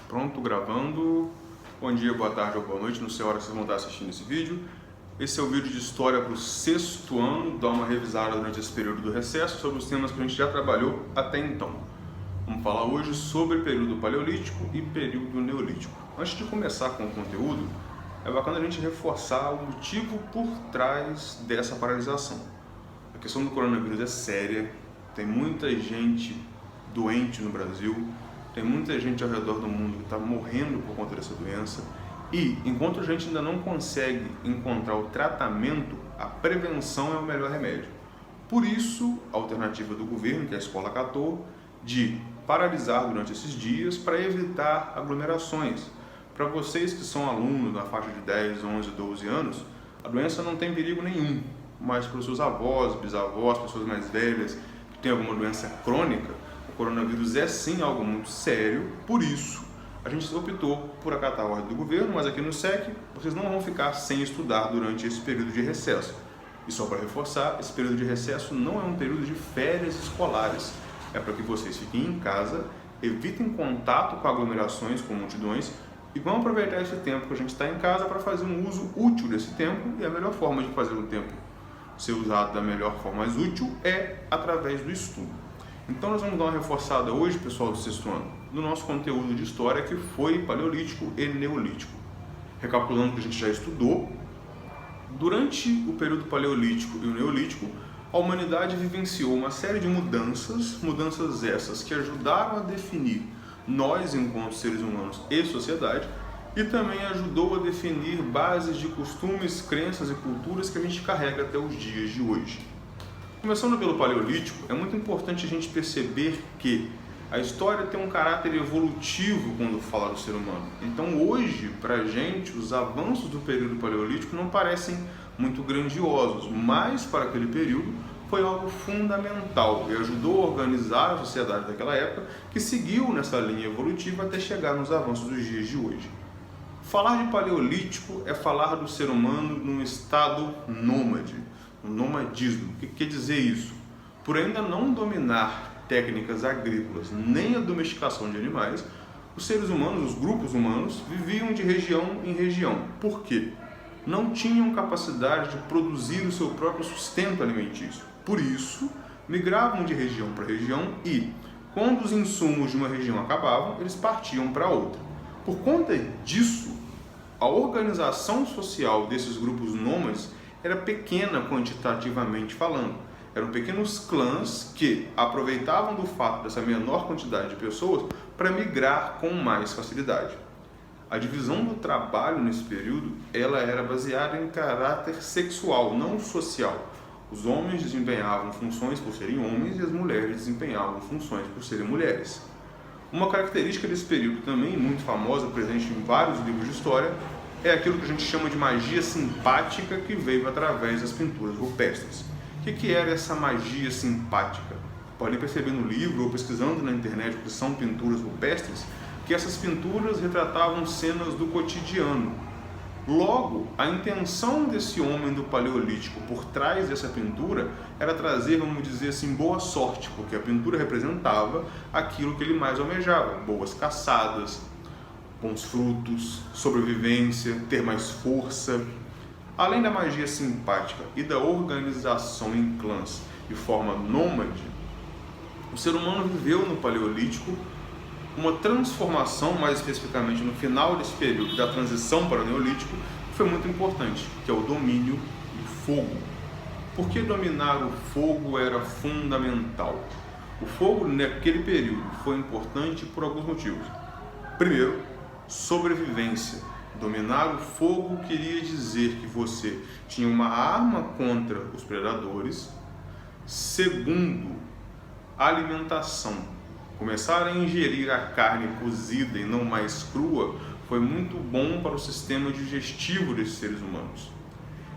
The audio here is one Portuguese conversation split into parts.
Pronto, gravando. Bom dia, boa tarde ou boa noite, não sei a hora que vocês vão estar assistindo esse vídeo. Esse é o vídeo de história para o 6º ano, dar uma revisada durante esse período do recesso sobre os temas que a gente já trabalhou até então. Vamos falar hoje sobre período paleolítico e período neolítico. Antes de começar com o conteúdo, é bacana a gente reforçar o motivo por trás dessa paralisação. A questão do coronavírus é séria, tem muita gente doente no Brasil, tem muita gente ao redor do mundo que está morrendo por conta dessa doença e, enquanto a gente ainda não consegue encontrar o tratamento, a prevenção é o melhor remédio. Por isso, a alternativa do governo, que a escola acatou, de paralisar durante esses dias para evitar aglomerações. Para vocês que são alunos na faixa de 10, 11, 12 anos, a doença não tem perigo nenhum, mas para os seus avós, bisavós, pessoas mais velhas que têm alguma doença crônica, o coronavírus é sim algo muito sério. Por isso, a gente optou por acatar a ordem do governo, mas aqui no SEC vocês não vão ficar sem estudar durante esse período de recesso. E só para reforçar, esse período de recesso não é um período de férias escolares, é para que vocês fiquem em casa, evitem contato com aglomerações, com multidões, e vamos aproveitar esse tempo que a gente está em casa para fazer um uso útil desse tempo, e a melhor forma de fazer o tempo ser usado da melhor forma mais útil é através do estudo. Então nós vamos dar uma reforçada hoje, pessoal do 6º ano, no nosso conteúdo de história que foi paleolítico e neolítico. Recapitulando o que a gente já estudou, durante o período paleolítico e o neolítico, a humanidade vivenciou uma série de mudanças essas que ajudaram a definir nós enquanto seres humanos e sociedade, e também ajudou a definir bases de costumes, crenças e culturas que a gente carrega até os dias de hoje. Começando pelo paleolítico, é muito importante a gente perceber que a história tem um caráter evolutivo quando fala do ser humano. Então hoje, para a gente, os avanços do período paleolítico não parecem muito grandiosos, mas para aquele período foi algo fundamental e ajudou a organizar a sociedade daquela época, que seguiu nessa linha evolutiva até chegar nos avanços dos dias de hoje. Falar de paleolítico é falar do ser humano num estado nômade, um nomadismo. O que quer dizer isso? Por ainda não dominar técnicas agrícolas nem a domesticação de animais, os seres humanos, os grupos humanos, viviam de região em região. Por quê? Não tinham capacidade de produzir o seu próprio sustento alimentício. Por isso, migravam de região para região e, quando os insumos de uma região acabavam, eles partiam para outra. Por conta disso, a organização social desses grupos nômades era pequena quantitativamente falando. Eram pequenos clãs que aproveitavam do fato dessa menor quantidade de pessoas para migrar com mais facilidade. A divisão do trabalho nesse período ela era baseada em caráter sexual, não social. Os homens desempenhavam funções por serem homens e as mulheres desempenhavam funções por serem mulheres. Uma característica desse período também, muito famosa, presente em vários livros de história, é aquilo que a gente chama de magia simpática que veio através das pinturas rupestres. O que era essa magia simpática? Podem perceber no livro ou pesquisando na internet o que são pinturas rupestres, que essas pinturas retratavam cenas do cotidiano. Logo, a intenção desse homem do paleolítico por trás dessa pintura era trazer, vamos dizer assim, boa sorte, porque a pintura representava aquilo que ele mais almejava: boas caçadas, bons frutos, sobrevivência, ter mais força. Além da magia simpática e da organização em clãs de forma nômade, o ser humano viveu no paleolítico uma transformação, mais especificamente no final desse período da transição para o neolítico, que foi muito importante, que é o domínio do fogo. Por que dominar o fogo era fundamental? O fogo naquele período foi importante por alguns motivos. Primeiro, sobrevivência. Dominar o fogo queria dizer que você tinha uma arma contra os predadores. Segundo, alimentação. Começar a ingerir a carne cozida e não mais crua foi muito bom para o sistema digestivo desses seres humanos.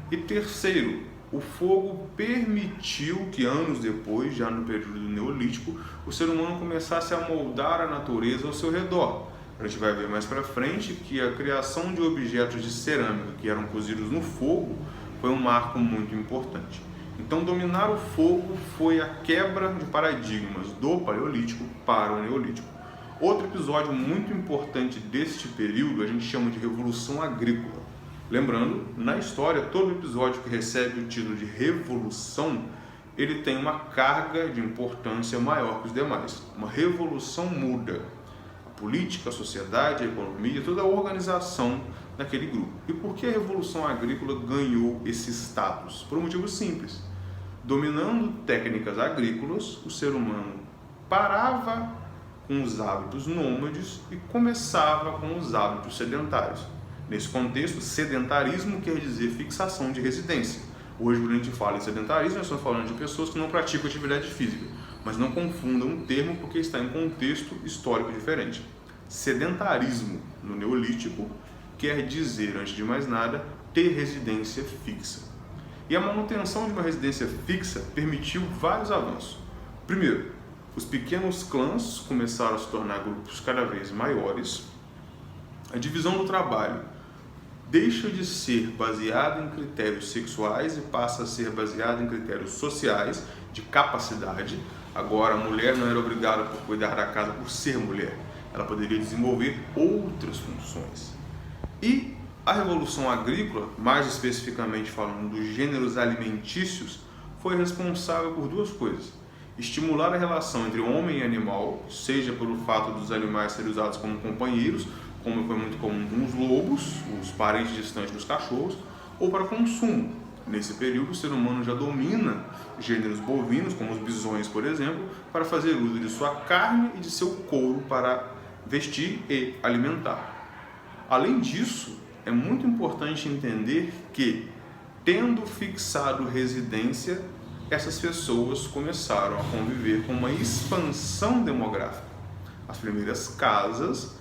E terceiro, o fogo permitiu que anos depois, já no período neolítico, o ser humano começasse a moldar a natureza ao seu redor. A gente vai ver mais para frente que a criação de objetos de cerâmica que eram cozidos no fogo foi um marco muito importante. Então, dominar o fogo foi a quebra de paradigmas do Paleolítico para o Neolítico. Outro episódio muito importante deste período a gente chama de Revolução Agrícola. Lembrando, na história, todo episódio que recebe o título de Revolução, ele tem uma carga de importância maior que os demais. Uma revolução muda a política, a sociedade, a economia, toda a organização daquele grupo. E por que a Revolução Agrícola ganhou esse status? Por um motivo simples. Dominando técnicas agrícolas, o ser humano parava com os hábitos nômades e começava com os hábitos sedentários. Nesse contexto, sedentarismo quer dizer fixação de residência. Hoje, quando a gente fala em sedentarismo, nós estamos falando de pessoas que não praticam atividade física, mas não confundam o termo porque está em contexto histórico diferente. Sedentarismo no Neolítico quer dizer, antes de mais nada, ter residência fixa. E a manutenção de uma residência fixa permitiu vários avanços. Primeiro, os pequenos clãs começaram a se tornar grupos cada vez maiores. A divisão do trabalho deixa de ser baseada em critérios sexuais e passa a ser baseada em critérios sociais, de capacidade. Agora, a mulher não era obrigada por cuidar da casa por ser mulher. Ela poderia desenvolver outras funções. E a Revolução Agrícola, mais especificamente falando dos gêneros alimentícios, foi responsável por duas coisas. Estimular a relação entre homem e animal, seja pelo fato dos animais serem usados como companheiros, como foi muito comum com os lobos, os parentes distantes dos cachorros, ou para consumo. Nesse período, o ser humano já domina gêneros bovinos, como os bisões, por exemplo, para fazer uso de sua carne e de seu couro para vestir e alimentar. Além disso, é muito importante entender que, tendo fixado residência, essas pessoas começaram a conviver com uma expansão demográfica. As primeiras casas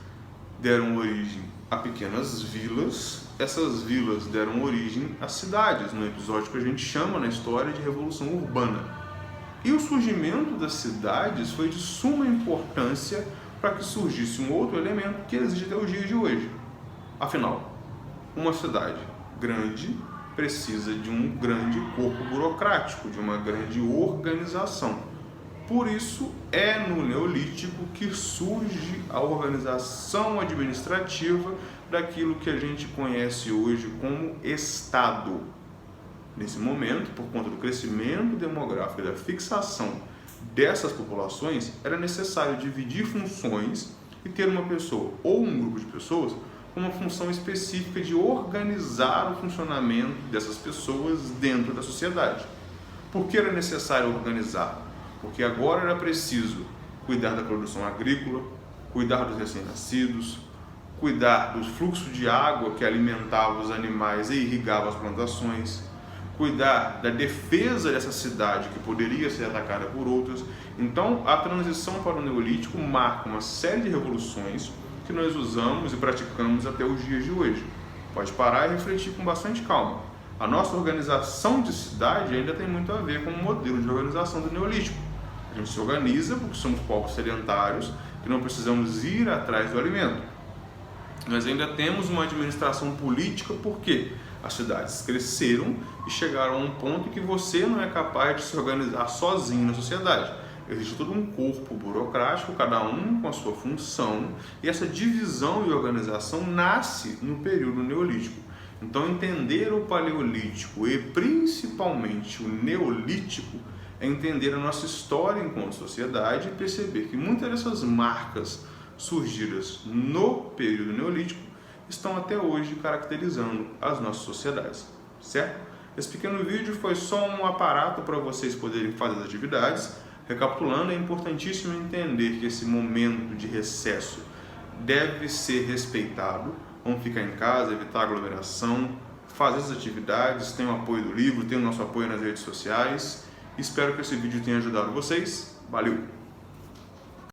deram origem a pequenas vilas, essas vilas deram origem a cidades, no episódio que a gente chama na história de Revolução Urbana. E o surgimento das cidades foi de suma importância para que surgisse um outro elemento que existe até os dias de hoje. Afinal, uma cidade grande precisa de um grande corpo burocrático, de uma grande organização. Por isso, é no Neolítico que surge a organização administrativa daquilo que a gente conhece hoje como Estado. Nesse momento, por conta do crescimento demográfico e da fixação dessas populações, era necessário dividir funções e ter uma pessoa ou um grupo de pessoas com uma função específica de organizar o funcionamento dessas pessoas dentro da sociedade. Por que era necessário organizar? Porque agora era preciso cuidar da produção agrícola, cuidar dos recém-nascidos, cuidar do fluxo de água que alimentava os animais e irrigava as plantações, cuidar da defesa dessa cidade que poderia ser atacada por outras. Então, a transição para o Neolítico marca uma série de revoluções que nós usamos e praticamos até os dias de hoje. Pode parar e refletir com bastante calma. A nossa organização de cidade ainda tem muito a ver com o modelo de organização do Neolítico. A gente se organiza porque somos povos sedentários que não precisamos ir atrás do alimento. Nós ainda temos uma administração política porque as cidades cresceram e chegaram a um ponto em que você não é capaz de se organizar sozinho na sociedade. Existe todo um corpo burocrático, cada um com a sua função, e essa divisão e organização nasce no período neolítico. Então, entender o paleolítico e principalmente o neolítico é entender a nossa história enquanto sociedade e perceber que muitas dessas marcas surgidas no período neolítico estão até hoje caracterizando as nossas sociedades, certo? Esse pequeno vídeo foi só um aparato para vocês poderem fazer as atividades. Recapitulando, é importantíssimo entender que esse momento de recesso deve ser respeitado. Vamos ficar em casa, evitar aglomeração, fazer as atividades, tem o apoio do livro, tem o nosso apoio nas redes sociais. Espero que esse vídeo tenha ajudado vocês. Valeu!